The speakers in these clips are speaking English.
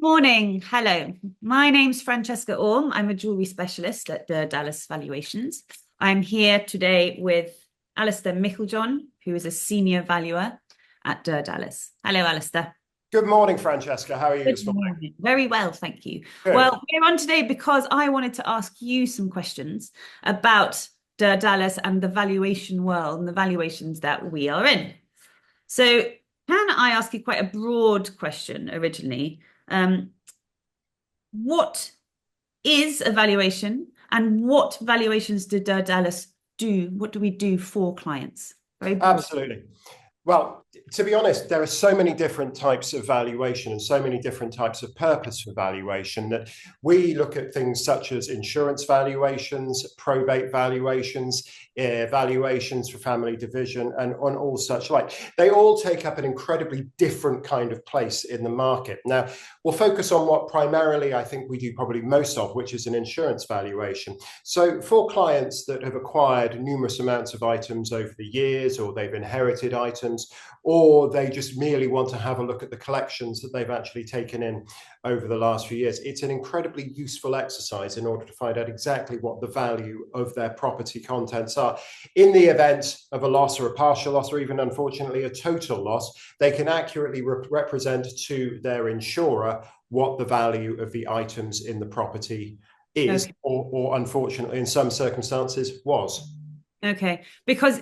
Morning. Hello. My name's Francesca Orme. I'm a jewellery specialist at Doerr Dallas Valuations. I'm here today with Alastair Meiklejon, who is a senior valuer at Doerr Dallas. Hello, Alastair. Good morning, Francesca. How are you Good this morning? morning. Very well, thank you. Good. Well, we're on today because I wanted to ask you some questions about Doerr Dallas and the valuation world and the valuations that we are in. So, can I ask you quite a broad question originally? What is a valuation and what valuations did Dallas do? What do we do for clients? Very broad. Absolutely. Well, to be honest, there are so many different types of valuation and so many different types of purpose for valuation that we look at things such as insurance valuations, probate valuations, valuations for family division, and on all such like. They all take up an incredibly different kind of place in the market. Now, we'll focus on what primarily I think we do probably most of, which is an insurance valuation. So for clients that have acquired numerous amounts of items over the years, or they've inherited items, or they just merely want to have a look at the collections that they've actually taken in over the last few years, it's an incredibly useful exercise in order to find out exactly what the value of their property contents are. In the event of a loss or a partial loss, or even unfortunately a total loss, they can accurately represent to their insurer what the value of the items in the property is, Okay. or unfortunately in some circumstances was. Okay. Because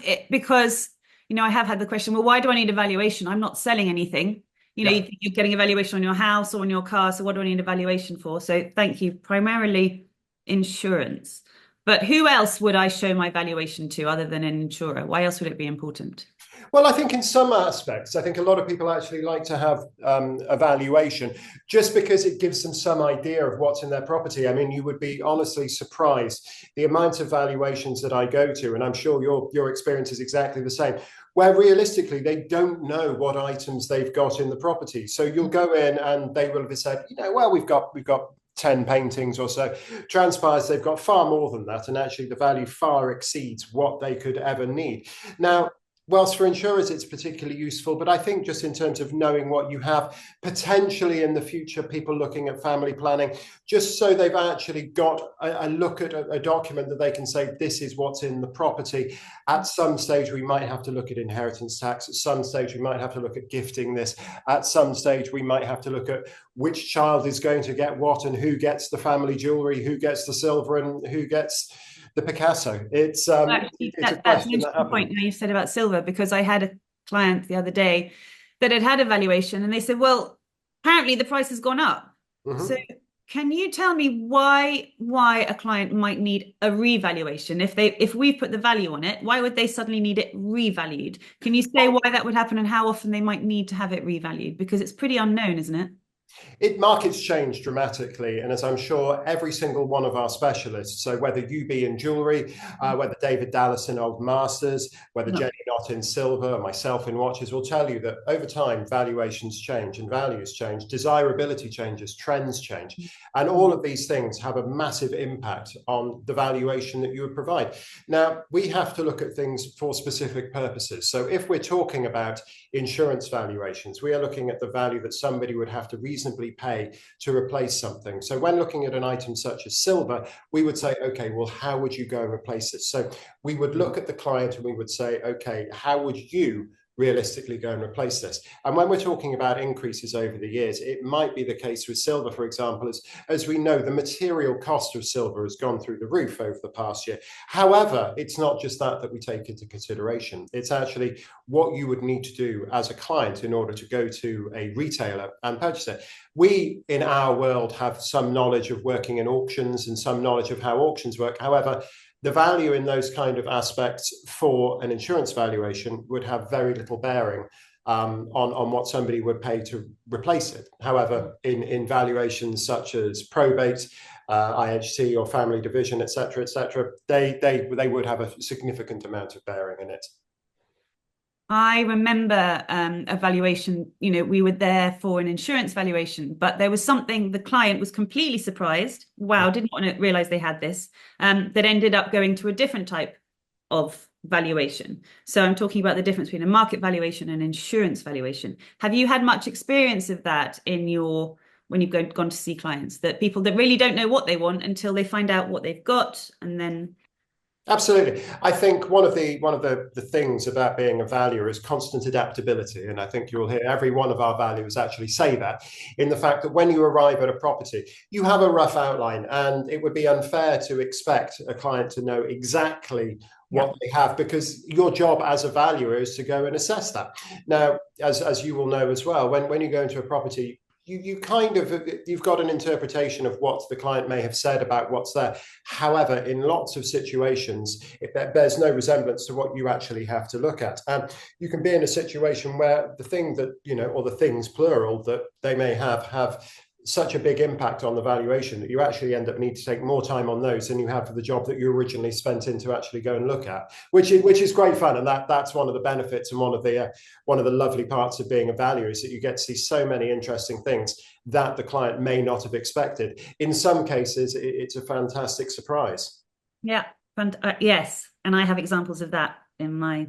I have had the question, well, why do I need a valuation? I'm not selling anything. Yeah. You're getting a valuation on your house or on your car. So what do I need a valuation for? So thank you. Primarily insurance. But who else would I show my valuation to other than an insurer? Why else would it be important? Well, I think in some aspects, I think a lot of people actually like to have a valuation just because it gives them some idea of what's in their property. I mean, you would be honestly surprised the amount of valuations that I go to, and I'm sure your experience is exactly the same, where realistically they don't know what items they've got in the property. So you'll go in and they will have said, well, we've got 10 paintings or so. Transpires they've got far more than that, and actually the value far exceeds what they could ever need. Now, whilst for insurers it's particularly useful, but I think just in terms of knowing what you have potentially in the future, people looking at family planning, just so they've actually got a look at a document that they can say, this is what's in the property. At some stage, we might have to look at inheritance tax. At some stage, we might have to look at gifting this. At some stage, we might have to look at which child is going to get what and who gets the family jewelry, who gets the silver and who gets the Picasso. It's Actually, it's a that's an question that interesting happens. point now you said about silver, because I had a client the other day that had a valuation and they said, well, apparently the price has gone up. So Mm-hmm. can you tell me why a client might need a revaluation? If we put the value on it, why would they suddenly need it revalued? Can you say why that would happen and how often they might need to have it revalued? Because it's pretty unknown, isn't it? Markets change dramatically, and as I'm sure every single one of our specialists, so whether you be in jewelry, whether David Dallas in old masters, whether No. Jenny Knott in silver, myself in watches, will tell you that over time valuations change and values change, desirability changes, trends change, and all of these things have a massive impact on the valuation that you would provide. Now, we have to look at things for specific purposes. So if we're talking about insurance valuations, we are looking at the value that somebody would have to reasonably pay to replace something. So when looking at an item such as silver, we would say, okay, well, how would you go and replace this? So we would look at the client and we would say, okay, how would you realistically go and replace this? And when we're talking about increases over the years, it might be the case with silver, for example, as we know, the material cost of silver has gone through the roof over the past year. However, it's not just that we take into consideration. It's actually what you would need to do as a client in order to go to a retailer and purchase it. We, in our world, have some knowledge of working in auctions and some knowledge of how auctions work. However, the value in those kind of aspects for an insurance valuation would have very little bearing on what somebody would pay to replace it. However, in valuations such as probate, IHT or family division, etc., they would have a significant amount of bearing in it. I remember a valuation, we were there for an insurance valuation, but there was something the client was completely surprised. Wow, didn't want to realize they had this, that ended up going to a different type of valuation. So I'm talking about the difference between a market valuation and insurance valuation. Have you had much experience of that in your when you've gone to see clients, that people that really don't know what they want until they find out what they've got, and then. Absolutely. I think one of the things about being a valuer is constant adaptability. And I think you'll hear every one of our valuers actually say that, in the fact that when you arrive at a property, you have a rough outline, and it would be unfair to expect a client to know exactly what they have, because your job as a valuer is to go and assess that. Now, as you will know as well, when you go into a property, you've got an interpretation of what the client may have said about what's there. However, in lots of situations, it bears no resemblance to what you actually have to look at. And you can be in a situation where the thing that, or the things plural that they may have such a big impact on the valuation that you actually end up needing to take more time on those than you have for the job that you originally spent in to actually go and look at, which is great fun. And that's one of the benefits, and one of the lovely parts of being a valuer, is that you get to see so many interesting things that the client may not have expected. In some cases, it's a fantastic surprise. Yeah, yes, and I have examples of that in my,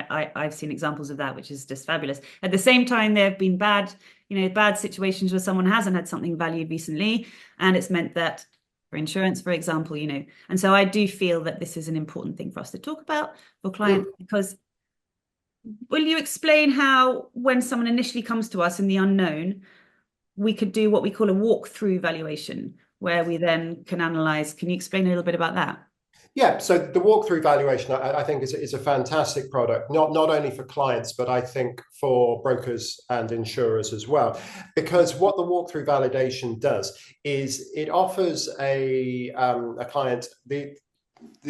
I've seen examples of that, which is just fabulous. At the same time, there have been bad situations where someone hasn't had something valued recently, and it's meant that, for insurance, for example, and so I do feel that this is an important thing for us to talk about for clients, because will you explain how, when someone initially comes to us in the unknown, we could do what we call a walkthrough valuation, where we then can analyze? Can you explain a little bit about that? Yeah, so the walkthrough valuation, I think, is a fantastic product, not only for clients, but I think for brokers and insurers as well. Because what the walkthrough validation does is it offers a client the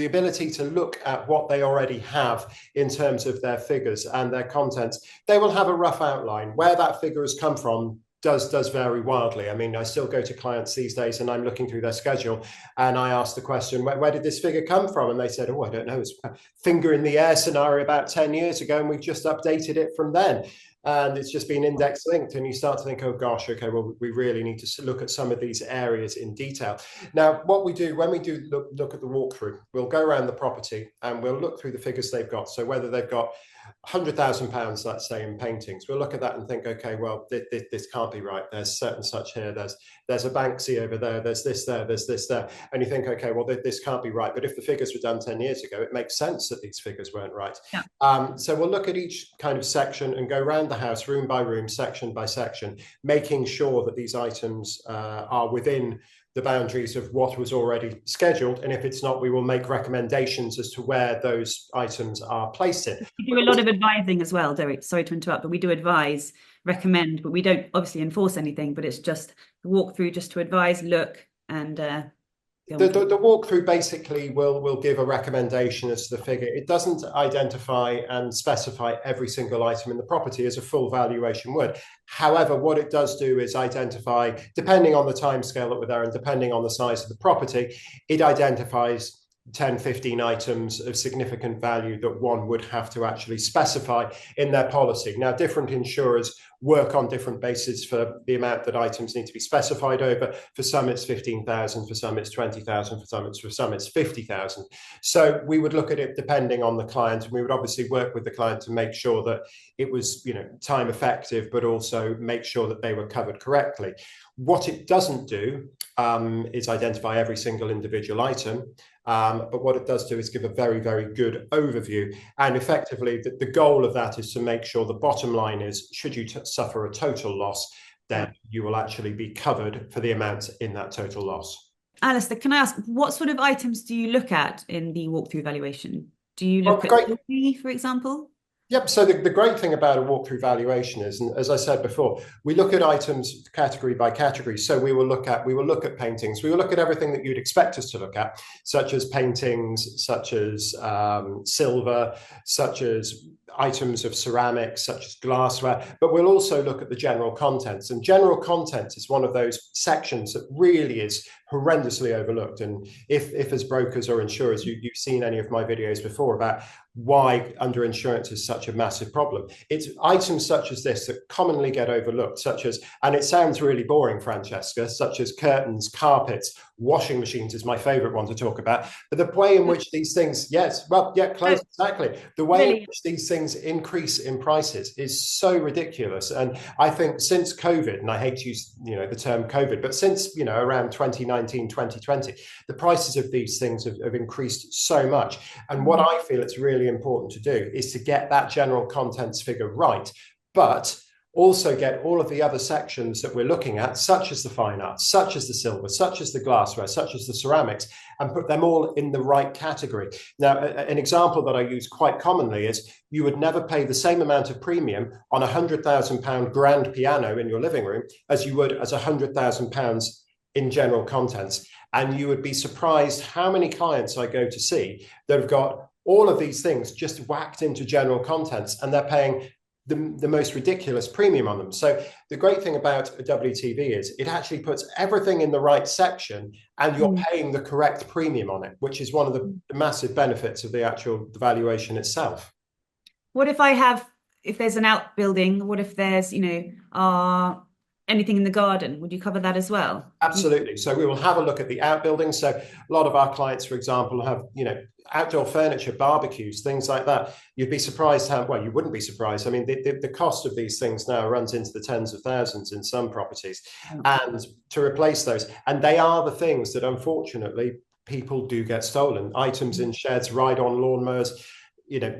ability to look at what they already have in terms of their figures and their contents. They will have a rough outline. Where that figure has come from does vary wildly. I mean, I still go to clients these days and I'm looking through their schedule, and I ask the question, where did this figure come from? And they said, I don't know, it's a finger in the air scenario about 10 years ago, and we've just updated it from then. And it's just been index linked. And you start to think, oh gosh, okay, well, we really need to look at some of these areas in detail. Now, what we do when we do look at the walkthrough, we'll go around the property and we'll look through the figures they've got. So whether they've got £100,000, let's say, in paintings, we'll look at that and think, okay, well, this can't be right. There's certain such here. There's a Banksy over there. There's this there. There's this there. And you think, okay, well, this can't be right. But if the figures were done 10 years ago, it makes sense that these figures weren't right. Yeah. So we'll look at each kind of section and go around the house, room by room, section by section, making sure that these items are within the boundaries of what was already scheduled. And if it's not, we will make recommendations as to where those items are placed in. We do a lot of advising as well, Derek. Sorry to interrupt, but we do advise, recommend, but we don't obviously enforce anything, but it's just the walkthrough just to advise, look, and the walkthrough basically will give a recommendation as to the figure. It doesn't identify and specify every single item in the property as a full valuation would. However, what it does do is identify, depending on the time scale that we're there and depending on the size of the property, it identifies 10, 15 items of significant value that one would have to actually specify in their policy. Now, different insurers work on different bases for the amount that items need to be specified over. For some, it's 15,000. For some, it's 20,000. For some, it's 50,000. So we would look at it depending on the client, and we would obviously work with the client to make sure that it was, time effective, but also make sure that they were covered correctly. What it doesn't do is identify every single individual item. But what it does do is give a very, very good overview. And effectively, the goal of that is to make sure the bottom line is, should you suffer a total loss, then you will actually be covered for the amount in that total loss. Alastair, can I ask, what sort of items do you look at in the walkthrough valuation? Do you look at jewellery, for example? Yep. So the great thing about a walkthrough valuation is, and as I said before, we look at items category by category. So we will look at paintings. We will look at everything that you'd expect us to look at, such as paintings, such as silver, such as items of ceramics, such as glassware. But we'll also look at the general contents. And general contents is one of those sections that really is horrendously overlooked. And if as brokers or insurers, you've seen any of my videos before about why underinsurance is such a massive problem, it's items such as this that commonly get overlooked, such as, and it sounds really boring, Francesca, such as curtains, carpets, washing machines is my favorite one to talk about. But the way in which these things, yes, well, yeah, close, exactly. The way in which these things increase in prices is so ridiculous. And I think since COVID, and I hate to use, the term COVID, but since, around 2019, 2020, the prices of these things have increased so much. And what I feel it's really important to do is to get that general contents figure right, but also get all of the other sections that we're looking at, such as the fine arts, such as the silver, such as the glassware, such as the ceramics, and put them all in the right category. Now, an example that I use quite commonly is you would never pay the same amount of premium on a £100,000 grand piano in your living room as you would as £100,000 in general contents. And you would be surprised how many clients I go to see that have got all of these things just whacked into general contents, and they're paying the most ridiculous premium on them. So the great thing about a WTV is it actually puts everything in the right section, and you're paying the correct premium on it, which is one of the massive benefits of the actual valuation itself. What if there's an outbuilding? What if there's, anything in the garden? Would you cover that as well? Absolutely. So we will have a look at the outbuildings. So a lot of our clients, for example, have, outdoor furniture, barbecues, things like that. You'd be surprised you wouldn't be surprised. I mean, the cost of these things now runs into the tens of thousands in some properties. And to replace those, and they are the things that unfortunately people do get stolen. Items in sheds, ride-on lawnmowers.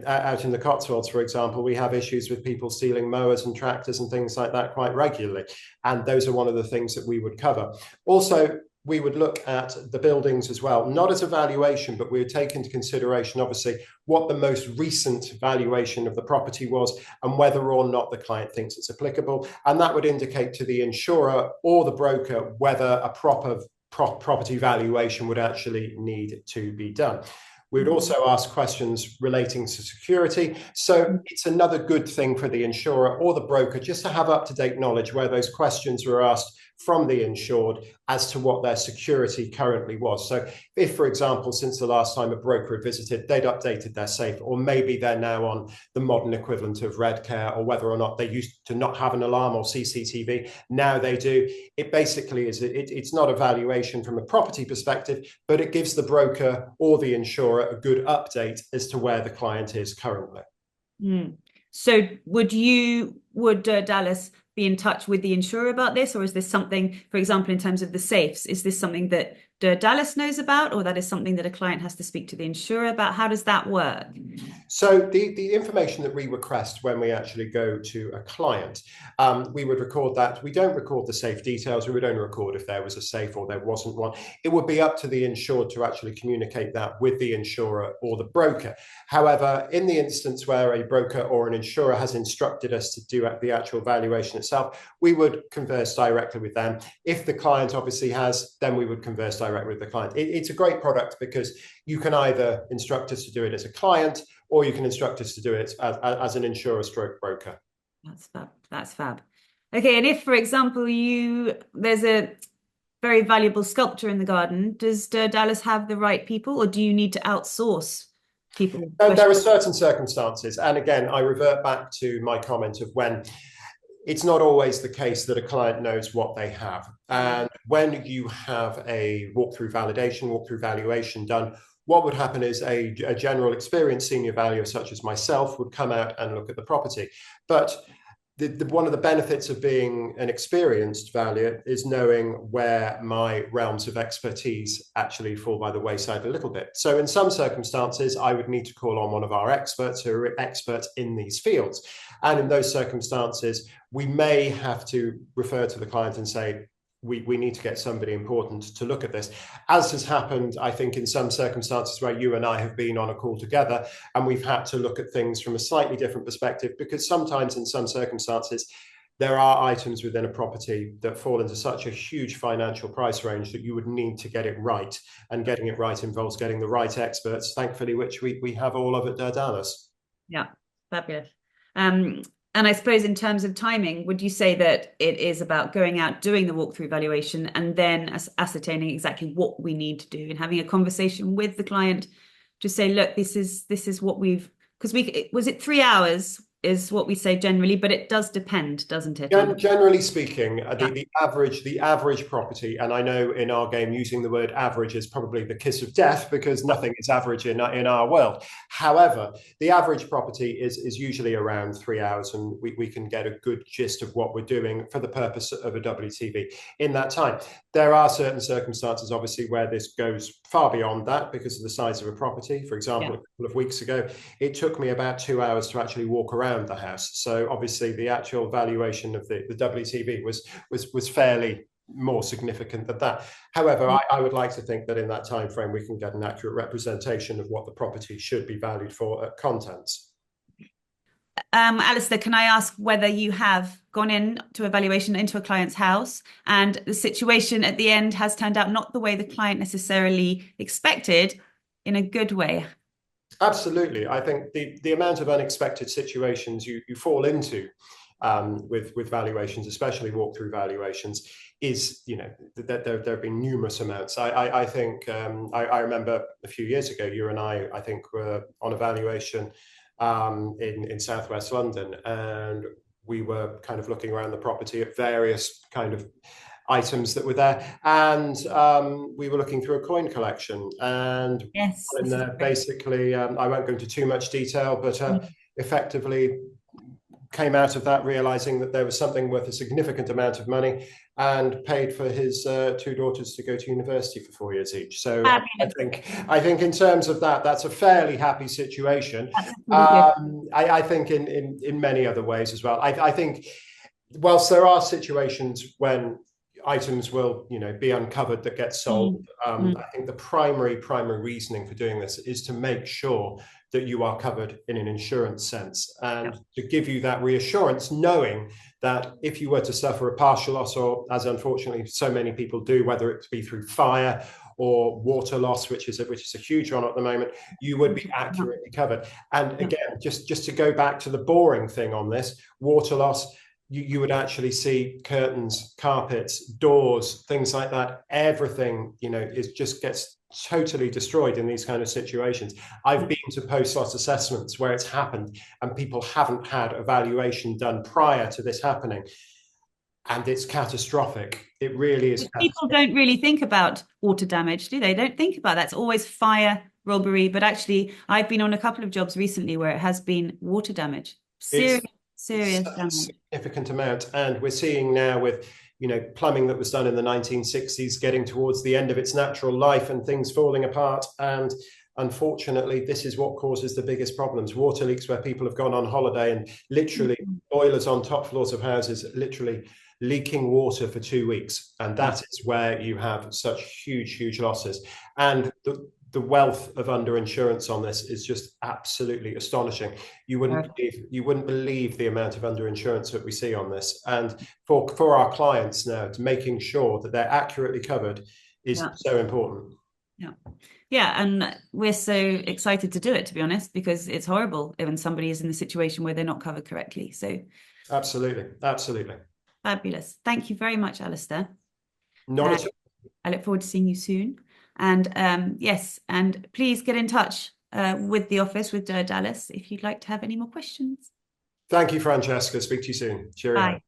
Out in the Cotswolds, for example, we have issues with people stealing mowers and tractors and things like that quite regularly. And those are one of the things that we would cover. Also, we would look at the buildings as well, not as a valuation, but we would take into consideration, obviously, what the most recent valuation of the property was and whether or not the client thinks it's applicable. And that would indicate to the insurer or the broker whether a proper property valuation would actually need to be done. We would also ask questions relating to security. So it's another good thing for the insurer or the broker just to have up-to-date knowledge where those questions were asked from the insured as to what their security currently was. So if, for example, since the last time a broker had visited, they'd updated their safe, or maybe they're now on the modern equivalent of Redcare, or whether or not they used to not have an alarm or CCTV, now they do. It basically is, it's not a valuation from a property perspective, but it gives the broker or the insurer a good update as to where the client is currently. So would Dallas be in touch with the insurer about this, or is this something, for example, in terms of the safes, is this something that Doerr Dallas knows about, or that is something that a client has to speak to the insurer about? How does that work? So the information that we request when we actually go to a client, we would record that. We don't record the safe details. We would only record if there was a safe or there wasn't one. It would be up to the insured to actually communicate that with the insurer or the broker. However, in the instance where a broker or an insurer has instructed us to do the actual valuation itself, we would converse directly with them. If the client obviously has, then we would converse directly with the client. It's a great product because you can either instruct us to do it as a client, or you can instruct us to do it as an insurer stroke broker. That's fab. Okay, and if, for example, there's a very valuable sculpture in the garden, does Dallas have the right people, or do you need to outsource people? There are certain circumstances, and again, I revert back to my comment of when it's not always the case that a client knows what they have. And when you have a walkthrough validation, walkthrough valuation done, what would happen is a general experienced senior valuer such as myself would come out and look at the property. But one of the benefits of being an experienced valuer is knowing where my realms of expertise actually fall by the wayside a little bit. So in some circumstances, I would need to call on one of our experts who are experts in these fields. And in those circumstances, we may have to refer to the client and say, we need to get somebody important to look at this, as has happened, I think, in some circumstances where you and I have been on a call together and we've had to look at things from a slightly different perspective, because sometimes in some circumstances, there are items within a property that fall into such a huge financial price range that you would need to get it right. And getting it right involves getting the right experts, thankfully, which we have all of at Doerr Dallas. Yeah, fabulous. And I suppose in terms of timing, would you say that it is about going out, doing the walkthrough valuation, and then ascertaining exactly what we need to do and having a conversation with the client to say, look, this is what we've, because was it 3 hours is what we say generally, but it does depend, doesn't it? Generally speaking, Yeah. the average property, and I know in our game using the word average is probably the kiss of death because nothing is average in our world. However, the average property is usually around 3 hours, and we can get a good gist of what we're doing for the purpose of a WTV in that time. There are certain circumstances, obviously, where this goes far beyond that because of the size of a property. For example, a couple of weeks ago, it took me about 2 hours to actually walk around the house. So obviously the actual valuation of the WTV was fairly more significant than that. However, I would like to think that in that time frame we can get an accurate representation of what the property should be valued for at contents. Alastair, can I ask whether you have gone in to evaluation into a client's house and the situation at the end has turned out not the way the client necessarily expected, in a good way? Absolutely. I think the amount of unexpected situations you fall into with valuations, especially walkthrough valuations, is, there have been numerous amounts. I think I remember a few years ago, you and I think, were on a valuation in southwest London, and we were kind of looking around the property at various kind of items that were there, and we were looking through a coin collection, and Yes, in there basically, I won't go into too much detail, but effectively came out of that realizing that there was something worth a significant amount of money, and paid for his two daughters to go to university for 4 years each. So I think in terms of that, that's a fairly happy situation. I think in many other ways as well. I think whilst there are situations when items will, be uncovered that get sold, I think the primary reasoning for doing this is to make sure that you are covered in an insurance sense, and to give you that reassurance, knowing that if you were to suffer a partial loss, or as unfortunately so many people do, whether it be through fire or water loss, which is a huge one at the moment, you would be accurately covered. And again, just to go back to the boring thing on this, water loss, you would actually see curtains, carpets, doors, things like that. Everything, gets totally destroyed in these kind of situations. I've been to post-loss assessments where it's happened and people haven't had a valuation done prior to this happening. And it's catastrophic. It really is. People don't really think about water damage, do they? Don't think about that. It's always fire, robbery. But actually, I've been on a couple of jobs recently where it has been water damage. Serious damage. Significant amount. And we're seeing now with plumbing that was done in the 1960s getting towards the end of its natural life and things falling apart. And unfortunately, this is what causes the biggest problems. Water leaks where people have gone on holiday and literally boilers on top floors of houses, literally leaking water for 2 weeks. And that is where you have such huge losses. And the wealth of underinsurance on this is just absolutely astonishing. You wouldn't believe the amount of underinsurance that we see on this. And for our clients now, to making sure that they're accurately covered is so important. Yeah, and we're so excited to do it, to be honest, because it's horrible when somebody is in the situation where they're not covered correctly. So absolutely. Fabulous. Thank you very much, Alastair. Not at all. I look forward to seeing you soon. And yes, and please get in touch with the office, with Doerr Dallas, if you'd like to have any more questions. Thank you, Francesca. Speak to you soon. Cheerio. Bye.